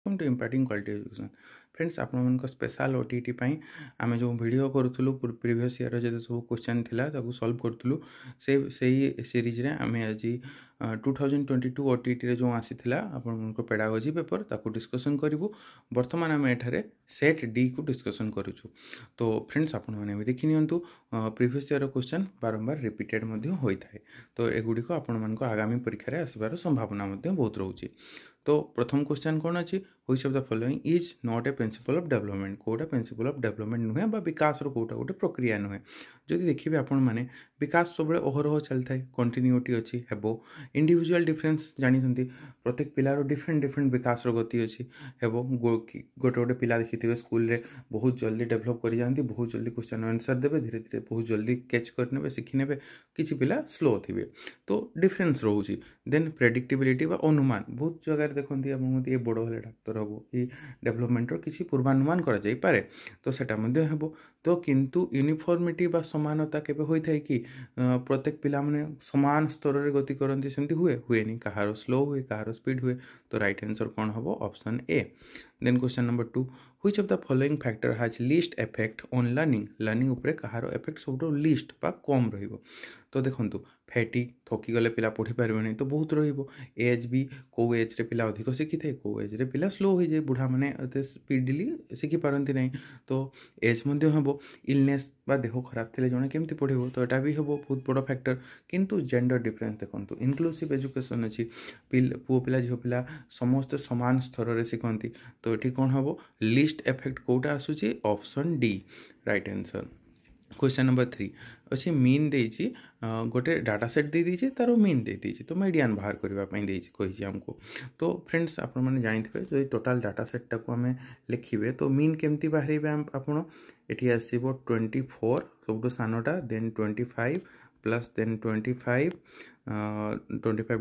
Welcome to impacting quality education friends आपण special OTT पाई आमे जो वीडियो करूँ प्रीवियस ईयर जो सब क्वेश्चन थिला ताको सॉल्व करूँ से सीरीज रे आमे आज 2022 ओटीटी रे जो आसीथिला आपण पेडागोजी पेपर ताको डिस्कशन करिवु। वर्तमान आमे एठारे सेट डी को डिस्कशन करूछु। तो फ्रेंड्स आपण माने भी देखि नियंतु प्रीवियस ईयर क्वेश्चन बारंबार रिपीटेड मध्ये होई थाए। तो एगुडी को आपण मानको आगामी परीक्षा रे आसीबार संभावना मध्ये बहुत रहउची। तो प्रथम क्वेश्चन कौन अच्छी which of the following is not a principle of development कोटा प्रिंसिपल ऑफ डेवलपमेंट नुहे बा विकास रो कोटा गोटे प्रक्रिया नुहे। जदि देखिए आपण माने विकास सब ओहरह चलता है कंटिन्यूटी अच्छी हेबो इंडिविजुअल डिफरेंस जानी प्रत्येक पिलार डिफरेंट डिफरेंट विकास रो गति अच्छी हेबो गोटे गोटे पिला देखिए स्कूल रे बहुत जल्दी डेभलप कर जाती बहुत जल्दी क्वेश्चन आंसर देवे धीरे धीरे बहुत जल्दी कैच करने शिखी ने किसी पिला स्लो थे तो डिफरेंस रोचे। देन प्रेडिक्टेबिलिटी बा अनुमान बहुत जगह देखते आप ये बड़ हेल्ले डाक्तर हम ये डेभलपमेंटर किसी पूर्वानुमान कर तो सेटा हेब। तो किंतु यूनिफॉर्मिटी बा समानता केबे होई थाए कि प्रत्येक पिला माने समान स्तर रे गति करती सेमती हुए नहीं कहार स्लो हुए कहार स्पीड हुए। तो राइट आंसर कौन हम option A. Then question number 2 which of the following factor has least effect on learning learning उपरे कहार इफेक्ट सब लीस्ट बा कम रहिबो। तो देखंतु फैटी थकी गले पिला पढ़ी पारे नहीं तो बहुत रहिबो। एज भी को एज रे पिला अधिक शिखी थाए को एज रे पिला स्लो हो जाए बुढ़ा माने एते स्पीडली शिखी पारंती नहीं। तो एज मध्ये हेबो इलनेस बा देह खराब थिले जने केमती पढ़िबो तो एटा भी हेबो बहुत बड़ फैक्टर। किंतु जेंडर डिफरेंस देखंतु इनक्लूसिव एजुकेशन अछि पुओ पिला झियो पिला समस्त समान स्तर रे शिखंती। तो एठी कोन हेबो लिस्ट इफेक्ट कोटा आसुची option D right answer. Question number 3 अच्छे मीन देछि गोटे डाटा सेट दे दीजिए तार मीन दे दीजिए तो मीडियन बाहर करने कही आमको। तो फ्रेंड्स आप जानते जो टोटाल डाटा सेटा को आम लिखे तो मीन केमती बाहर आपड़ ये आसो 24 सब सानटा देन 25 प्लस देन 25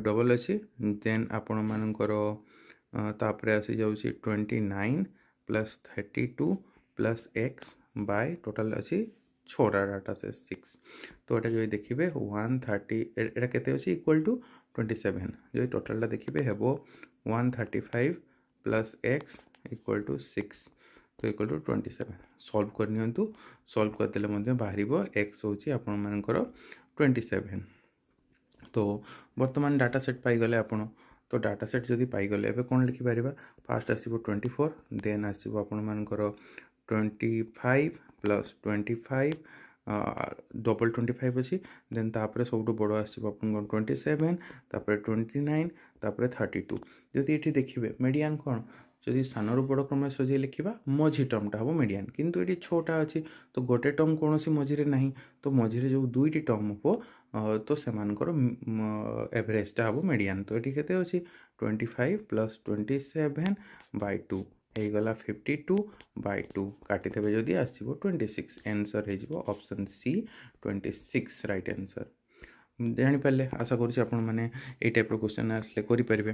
डबल अच्छी देन आपण मानकर तापर आसी जाऊँगी 29 plus 32 plus X by total अच्छी 6 डाटा से 6। तो ये जो देखिए 130 एटा केते अछि इक्वल टू 27 जो टोटालटा देखिए हेबो 135 प्लस एक्स इक्वल टू 6 तो इक्वल टू 27 सॉल्व कर नियंतु। सॉल्व करदेले मध्ये बाहरिबो एक्स होची आपण मानकर 27। तो वर्तमान डाटा सेट पाई गले आपण तो डाटा सेट जदि पाई गले एबे कोन लिखि पारिबा फास्ट आसीबो 24 देन आसीबो आपण मानकर 25 प्लस 25 डबल 25 अच्छी देन तापर सब बड़ आसो 27 तापर 29 तापर 32। जदि ये देखिए मीडियन कौन जदि सानर बड़ क्रम सजे लिखा मझी टर्मटा हम मीडियन किंतु ये 6टा अच्छी तो गोटे टर्म कौन सी मझे ना तो मझे जो 2टी टर्म हम तो से एवरेजटा हम मीडियन। तो ये केते अच्छी 25 प्लस 27 बाय 2 गला 52/2 काटिदेवे जदि आसो 26 आंसर हो ऑप्शन सी 26 राइट आंसर। जानीपारे आशा करुँच आपण मैंने ये टाइप क्वेश्चन आसले करेंगे।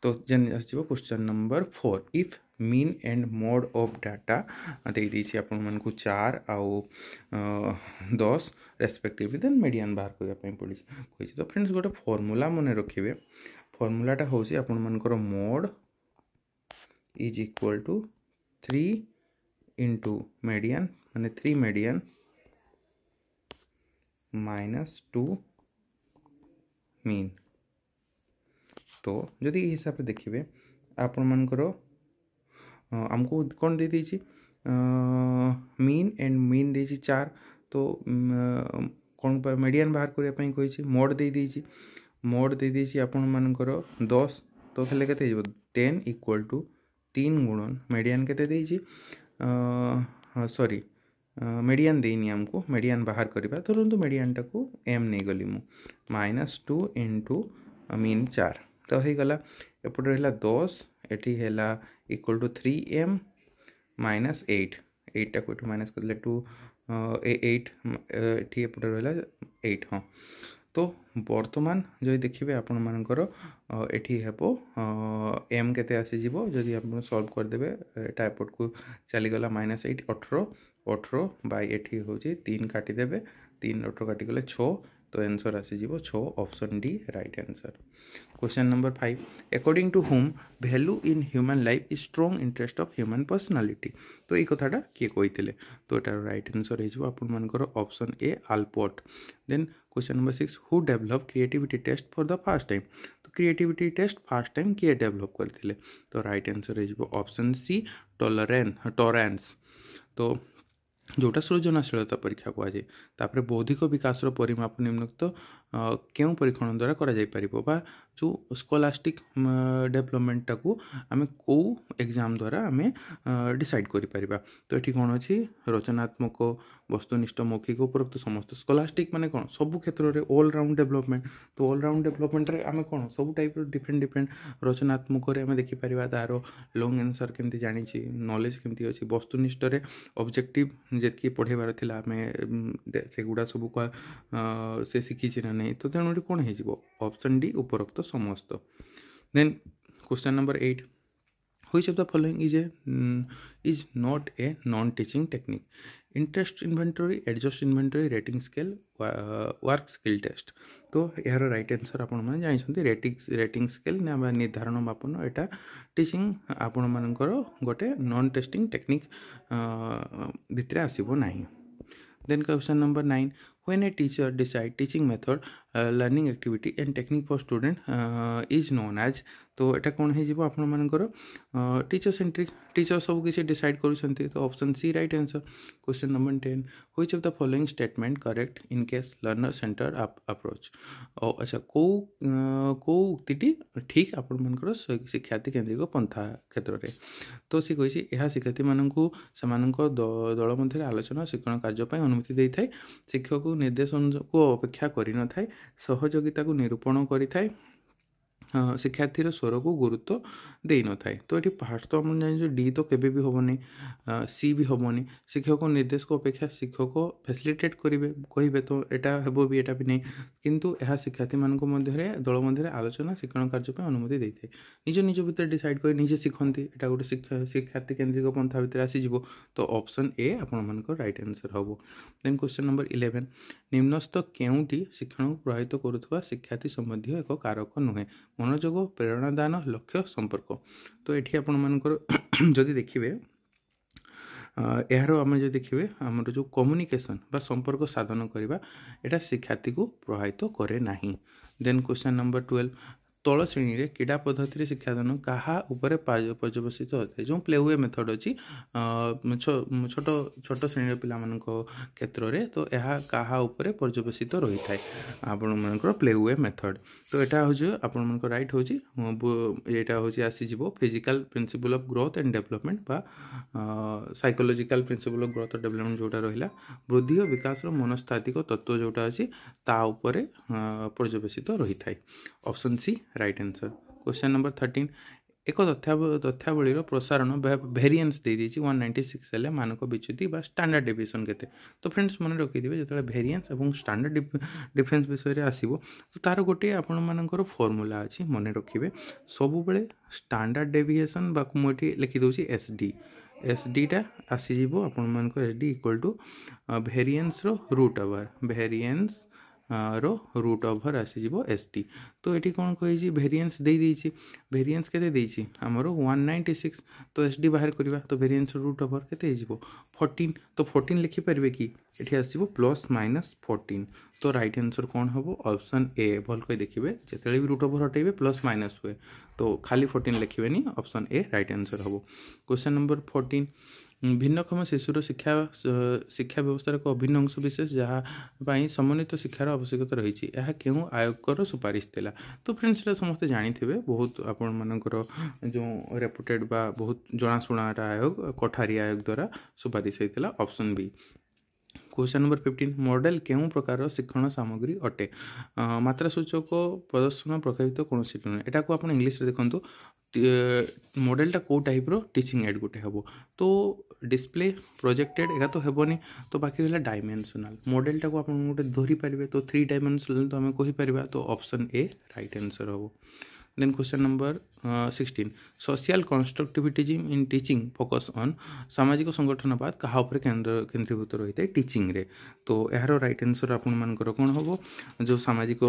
तो जेन आसो question number 4 if mean and mode of data दे दीजिए आपण मानकु 4 आउ 10 रेस्पेक्टिवली देन मीडियन बाहर करने पड़ी कही। तो फ्रेंड्स गोटे फॉर्मूला मन रखिए फॉर्मूलाटा हूँ आपण मानकर mode is equal to 3 into median माने 3 median minus 2 mean। तो जदि हिसाब से देखिए आपण मानकर आमको कौन दे दीजिए मीन एंड मीन दे 4 तो कौन मीडियन बाहर करने कही मोड दे दीजिए मोड दे दीजिए आपण मानकर 10 तो खेले के 10 इक्वल टू 3 गुणन मीडियन केते देइछि सॉरी मीडियन देनी आमको मीडियन बाहर करवा तुरंत मीडियनटा को एम नहीं गली मु -2 इंटू मीन 4 तो हो गला एपट रहा 10 एटी है इक्वल टू 3m माइनस 8 टाक माइनस कर 2 8 ये एपट रहा 8 हाँ। तो वर्तमान जो देखिए आपण मानकर एठी हेबो एम केते आसीज जदि आप सॉल्व करदे एटा एपट को चलीगला -8 18 बाय एठी हूँ 3 काटिदेवे 3 18 काटिगले 6 तो आंसर आसीजिवो 6 option D right answer. Question number 5 according to home value in human life is strong interest of human personality. तो ये कथाटा किए कही तो यार राइट आंसर हो आपर option A Allport. Then question number 6 who develop creativity test for the first time. तो creativity test first time किए डेवलप करते तो राइट आंसर हो ऑप्शन सी टॉरेंस। तो जोटा सृजनशीलता परीक्षा कहुए तापर बौद्धिक विकास परिमाप निम्नलिखित क्यों परीक्षण द्वारा करा जाई परिबो बा जो स्कॉलास्टिक डेवलपमेंट टाकू आमे को एग्जाम द्वारा आमे डिसाइड करि परिबा। तो एठी कोन अछि रचनात्मक वस्तुनिष्ठ मौखिक उपरोक्त समस्त स्कॉलास्टिक माने कोन सब क्षेत्र रे ऑल राउंड डेवलपमेंट। तो ऑल राउंड डेवलपमेंट रे आमे कोन सब टाइप रो डिफरेंट रचनात्मक रे आमे देखि परिबा तारो लॉन्ग आंसर केमति जानि छी नॉलेज केमति अछि वस्तुनिष्ठ रे ऑब्जेक्टिव जेतकी पढ़ेबार थिला आमे से गुडा सब से शिखी छी ना नहीं। तो तेणु कौन हो ऑप्शन डी उपरोक्त समस्त। Then question number 8 which of the following is not a non teaching technique. Interest inventory adjust inventory rating scale work skill test. तो यार राइट आंसर आपण मैंने जानते रेटिंग स्केल निर्धारण मापन एटा टीचिंग आपण मानकर गोटे नॉन टेस्टिंग टेक्निक भितर आसीबो नाही। Then question number 9 when a teacher decide teaching method learning activity and technique for student is known as। तो एटा कौन हो आपण मानकर टीचर सेंट्रिक टीचर सब किसी डिसाइड करूछंती। तो option C right answer. Question number 10 which of the following statement correct in case learner center approach. अच्छा को उक्तिटी ठीक आपण मानकर शिक्षार्थी केंद्रिक पंथा क्षेत्र में। तो सी कही यह शिक्षार्थी मानू सेमानक दल मध्य आलोचना शिक्षण कार्य अनुमति दे थाए शिक्षक निर्देशन को अपेक्षा करि न थाए सहयोगिता को निरूपण करि थाए शिक्षार्थी स्वर को गुरुत्व दे न थाए। तो ये फास्ट तो हम जान डी तो केबे भी होबनी सी भी होबनी शिक्षक निर्देश को अपेक्षा शिक्षक फैसिलिटेट करेंगे कहे तो यहाँ हेब भी एटा भी नहीं किंतु यह शिक्षार्थी मानक मध्य दल मध्य आलोचना शिक्षण कार्य अनुमति दे थाए निज निज भितर डिसाइड कर निजे शिखती यहाँ गोटे शिक्षार्थी केन्द्रिक पंथा भितर आसीज। तो ऑप्शन ए आपण राइट आंसर हम। देन क्वेश्चन नंबर 11 निम्नस्थ केउटी शिक्षण को प्रभावित करुवा शिक्षार्थी संबंधी एक कारक नुहे मनोजोग प्रेरणादान लक्ष्य संपर्क। तो ये आपण मानकर जदि देखिए यार आम जो देखिए आम जो कम्युनिकेशन बा संपर्क साधन करवा यहाँ शिक्षार्थी को प्रभावित करे नहीं। देन क्वेश्चन नंबर 12 तल श्रेणी रे क्रीड़ा पद्धति शिक्षादान क्या पर्यवसित होता है जो प्ले हुए मेथड अच्छी छोट छोट श्रेणी पिला क्षेत्र में। तो यह क्या पर्यवसित रही है आपण प्ले हुए मेथड। तो यहाँ हूँ आपण राइट हूँ यहाँ हूँ आसीज physical principle of growth and development बा साइकोलॉजिकल प्रिंसिपल ऑफ ग्रोथ और डेवलपमेंट जोटा रहा वृद्धि और विकास मनस्तात्विक तत्व जोटा अच्छी ताऊपर पर्यवसित रही है। Option C right answer. Question number 13 एक तथ्यावली प्रसारण भेरिएंस दे दीजिए 196 हेल्ले मानक विच्युति बा स्टैंडर्ड डेविएशन केते। तो फ्रेंड्स मन रखिदे जो भेरिएंस और स्टैंडर्ड डिफरेंस विषय में आसो तो तार गोटे आपण मानकर फॉर्मूला अच्छी मन रखिए सब बेले स्टैंडर्ड डेविएशन बा मुझे लिखिदे एस डी टा आसीज आप S D equal to variance root over variance root over आसीज एस टी। तो ये कौन कही भेरिएंस दे देछि भेरिएंस केते देछि हमर 196 तो एस डी बाहर करवा तो भेरिएंस रूट ओवर केते 14। तो 14 लिखि पारे कि ये आसो प्लस माइनस 14। तो राइट आंसर कौन हम ऑप्शन ए भल कही देखिए जिते भी रूट ओवर हटेबे प्लस माइनस हुए तो खाली 14 लिखे ऑप्शन ए राइट आंसर हम। क्वेश्चन नंबर 14 भिन्नक्षम शिशुर शिक्षा व्यवस्था एक अभिन्न अंश विशेष जहाँ समन्वित शिक्षार आवश्यकता रही है क्यों आयोगर सुपारिश थिला। तो फ्रेंड्स ये समस्ते जानी बहुत आपण मानकर जो रेपुटेड बा बहुत जनाशुना आयोग कोठारी आयोग द्वारा सुपारिश होता option B. Question number 15 model केउं प्रकार शिक्षण सामग्री अटे मात्रा सूचक प्रदर्शन प्रभावित कौन नुहे एटा को आप इंग्लिश देखो मॉडलटा कौ टाइप रो टीचिंग एड गोटे हम। तो डिस्प्ले प्रोजेक्टेड एगा तो हेबनी तो बाकी रहा डायमेंशनल मॉडलटा को आप गोटे धरी पारे तो 3 डायमेंशनल तो आम कहीपर तो ऑप्शन ए राइट आंसर हम। Then question number 16 social constructivism in teaching focus on सामाजिक संगठनवाद कहा उपर केन्द्रीभूत रही है टीचिंग रे। तो यार राइट आंसर आपण मानकर कौन हम जो सामाजिक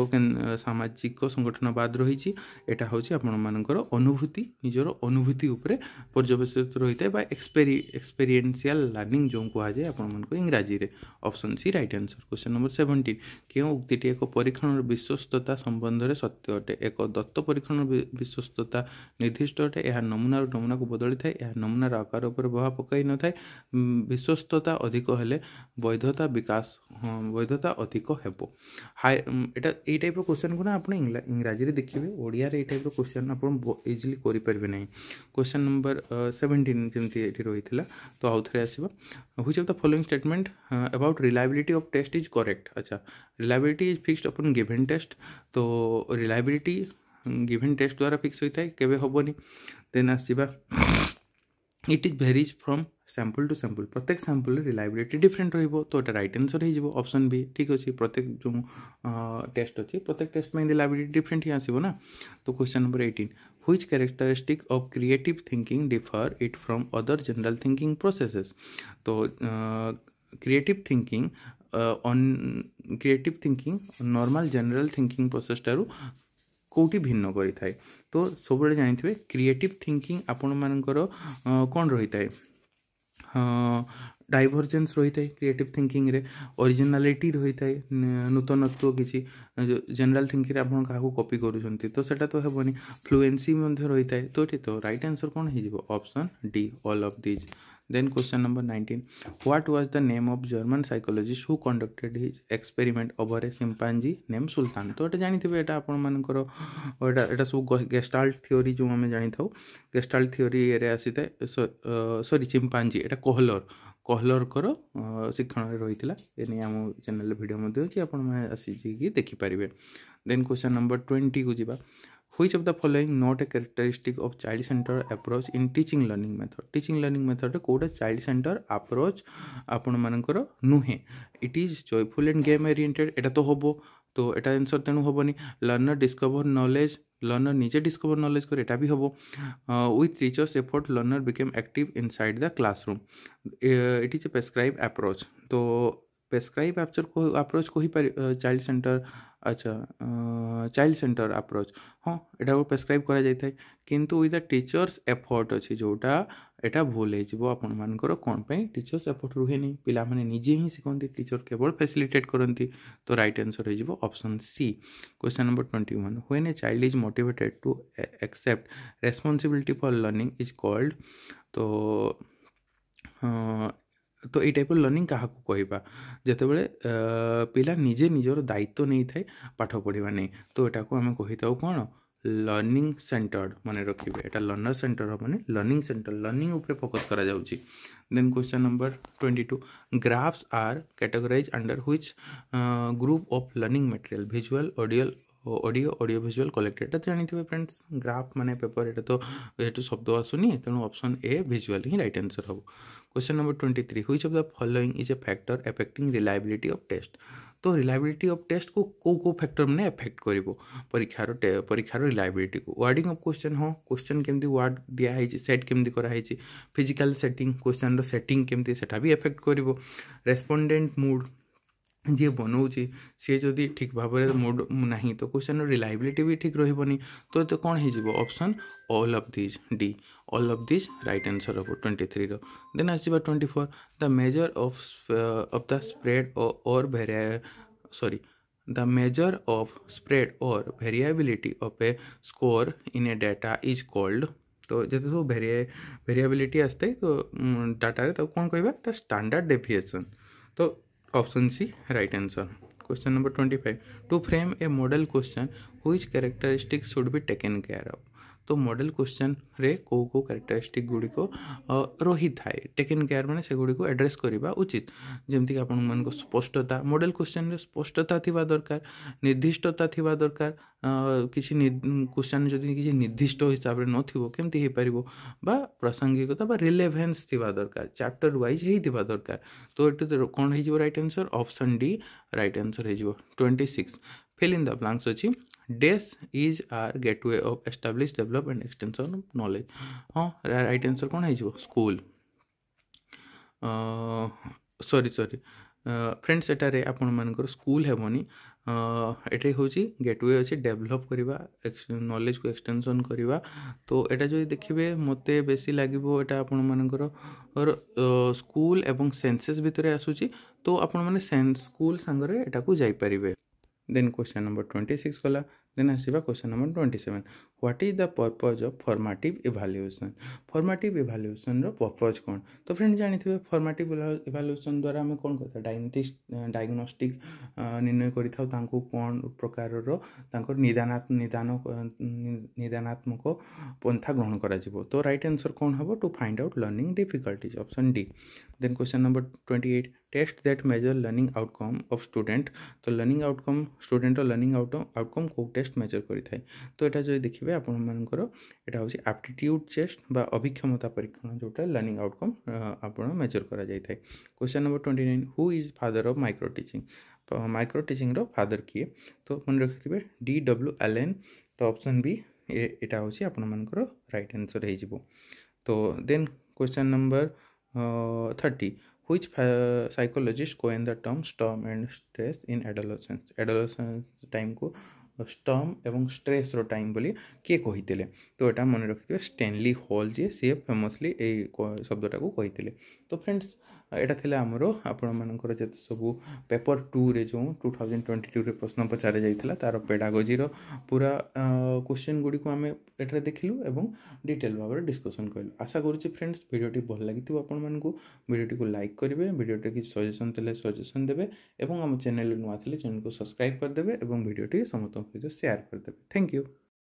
संगठनवाद रही एटा हूँ आपण मानकर अनुभूति निजर अनुभूति उपरे पर्यवेसित रही है एक्सपीरियंशियल लर्निंग जो कहुए आपण इंग्राजी रे। Option C right answer. Question number 17 क्यों उक्तिटी एक परीक्षण विश्वस्तता संबंध में सत्य अटे। एक दत्त परीक्षण विश्वस्तता निर्दिष्ट अटे। यह नमूनार नमूना को बदली थाए। यह नमूनार आकार उपर प्रभाव पकई न थाए। विश्वस्तता अधिक हेले वैधता विकास वैधता अधिक हेबो। हाई एटा ए टाइप क्वेश्चन को ना आप इंग्राजी रे देखिए ओडिया रे ए टाइप क्वेश्चन आप इजिली करि परिबे नै। क्वेश्चन नंबर 17 जेमती एठी रहितला तो आउ थरे आसीबा which of the following statement about reliability of test is correct. अच्छा reliability is fixed upon given test. तो रिलायबिलिटी गिवन टेस्ट द्वारा फिक्स होता है केबे होबनी। देन आसीबा it is varies from sample to sample प्रत्येक सैंपल रिलायबिलिटी डिफरेंट रहिबो। तो एटा राइट आंसर हो ऑप्शन बी ठीक अच्छे। प्रत्येक जो टेस्ट अच्छी प्रत्येक टेस्ट में रिलायबिलिटी डिफरेंट ही आसीबो ना। तो question number 18 which characteristic of creative thinking differ it from other general thinking processes. तो creative thinking normal general thinking process टारू कोटी भिन्न करि थाए। तो सब जानिथिबे क्रिएटिव थिंकिंग आपण मानकर कौन रही है डाइभरजेन्स रही है क्रिएटिव थिंकिंग रे ओरिजिनालिटी रही है नूतनत्व किसी जनरल थिंकिंग आप क्या कॉपी करूँ तो सेटा तो हेबनी फ्लुएंसी रही है। तो ये तो राइट आंसर कौन हो option D all of these. Then question number 19 what was the name of German psychologist who conducted his experiment over a chimpanzee named Sultan। तो ये जानिथिबे एटा आपण मानकर एटा सब गेस्टाल्ट थ्योरी जो हमें जानि थाउ गेस्टाल्ट थ्योरी रे आसीते सॉरी चिंपांजी एटा कोहलर कर शिक्षण रे रहितला एने हम चैनल वीडियो मध्ये अछि आपण माने आसी कि देखि परिबे। देन क्वेश्चन नंबर 20 को जिबा which of the following not a characteristic of child center approach in teaching learning method। teaching learning method कोडा child center approach आपण मानकर नुहे। it is joyful and game oriented एटा तो होबो। तो एटा आंसर तेनु होबनी। लर्नर डिस्कवर नॉलेज लर्नर निजे डिस्कवर नॉलेज कर एटा भी होबो। With teachers effort learner became active inside the classroom it is a prescribe approach. तो प्रेस्क्राइब अप्रोच को ही चाइल्ड सेंटर अच्छा चाइल्ड सेंटर अप्रोच हाँ एटा को प्रेस्क्राइब करा जाय थाए किंतु विथ द टीचर्स एफर्ट अछि जोटा एटा भूल हो आपण मानकर कौन पे टीचर्स एफर्ट रुहे नहीं पिला माने निजे ही शिखती टीचर केवल फैसिलिटेट करती। तो राइट आंसर हो option C. Question number 21 when a child is motivated to accept responsibility for learning is called. तो ये टाइप लर्निंग क्या कहवा जिते बड़े पिला निजे निजर दायित्व नहीं थाए पाठ पढ़ा नहीं। तो यहाँ को आम कही था कौन लर्निंग सेंटर्ड मन रखिए एटा लर्नर सेंटर हम लर्निंग सेंटर लर्निंग उपरे फोकस करा जाउची। Then question number 22 graphs are categorize under which group of learning material visual audio visual collected. एटा जानिथिबे फ्रेंड्स ग्राफ माने पेपर एटा तो एटू शब्द आसुनी तेणु ऑप्शन ए विजुअल ही राइट आंसर हो। Question number 23 which of the following is a factor affecting reliability of test. तो रिलायबिलिटी ऑफ टेस्ट को को फैक्टर मैंने अफेक्ट करिवो परीक्षार रिलायबिलिटी को। वर्डिंग ऑफ क्वेश्चन हाँ क्वेश्चन केमती वर्ड दिया है सेट केमती कराई फिजिकल सेटिंग क्वेश्चन रो सेटिंग केमती सेटा भी अफेक्ट करिवो। रेस्पोंडेंट मूड जी बनाऊँगी सी जदि ठीक भाव में मूड ना तो क्वेश्चन रिलायबिलिटी भी ठीक रही। तो कौन हो option all of this D all of this right answer हम 23 रो। देन आसवा 24 the measure of the spread और द मेजर ऑफ स्प्रेड और variability of a score in a data is called. तो जैसे सब वेरिएबिलिटी आसता तो डाटा रे कौन कहबा स्टैंडर्ड डेविएशन। तो option C right answer. Question number 25 to frame a model question which characteristics should be taken care of. तो मॉडल क्वेश्चन रे को कैरेक्टरिस्टिक गुड़िक रही थाए टेकन केयर माने से गुड़िक एड्रेस करवा उचित जमती आपण मन स्पष्टता मॉडल क्वेश्चन रे स्पष्टता थिबा दरकार निर्दिष्टता थिबा दरकार किसी क्वेश्चन जदि किसी निर्दिष्ट हिसाब रे नथिबो केमती हे परिबो बा प्रासंगिकता बा रिलेवेंस थिबा दरकार चैप्टर वाइज हे थिबा दरकार। तो एटू कोन हे जिवो right answer option D right answer हे जिवो। 26 फिल इन द ब्लैंक्स अछि डेस is our gateway of establish develop and extension of knowledge. हाँ राइट आंसर कौन है स्कूल। सॉरी सॉरी फ्रेंड्स एटारे आपण मानकर स्कूल हेबनी एटे हूँ गेटवे अच्छे डेभलप करवा नॉलेज को एक्सटेंशन करवा। तो एटा जो देखिए मते बेसी लगे एटा आपण मानकर और स्कूल एवं सेंसेस भितर आसूची। तो आपण माने स्कूल सांगरे एटा को जाई परिबे। देन क्वेश्चन नंबर 26 गला। देन आसवा question number 27 what is the purpose of formative evaluation. Formative evaluation रो पर्पज कौन। तो फ्रेंड जानिथिबे फॉर्मेटिव इवैल्यूएशन द्वारा हम कौन करता डायग्नोस्टिक निर्णय करिथाउ तांको कौन प्रकार रो तांको निदानात्मक पंथा ग्रहण करा जिवो। तो राइट आंसर कौन हबो to find out learning difficulties option D. Then question number 28 test that measure learning outcome of student. तो learning outcome student learning outcome को टेस्ट मेजर करिथाय। तो एटा जो देखिए आपण मानकर एटा होची एप्टीट्यूड टेस्ट बा अभिक्षमता परीक्षण जोटा लर्निंग आउटकम आपण मेजर करा जाय थाय। Question number 29 who is father of micro teaching. Micro teaching रो फादर किए। तो मन रखिथिबे D.W. एलेन। तो ऑप्शन बी एटा होची आपण मानकर राइट आंसर हे जिवो। तो then question number 30 which psychologist coined the term storm and stress in adolescence। adolescence time को स्टॉर्म एवं स्ट्रेस रो टाइम बोली किए कही। तो यहाँ मन रखिए स्टैनली हॉल जी सी फेमसली ये शब्दटा को कही। तो फ्रेंड्स यहाँ थी आमर आपण मानकर जो सब पेपर 2 रे जो 2022 रे प्रश्न पचार जाइए तार पेडागोजी पूरा क्वेश्चन गुड़ी को आम एठारे देखिलु एवं डिटेल भाव में डिस्कसन कलु। आशा करुँच फ्रेंड्स वीडियोटी भल लगी वीडियोटी को लाइक करेंगे वीडियोटी किसी सजेसन थे सजेसन देवे और आम चैनल नुआ थे चैनल को सब्सक्राइब करदे और वीडियोटी समस्त सहित शेयर करदे। Thank you.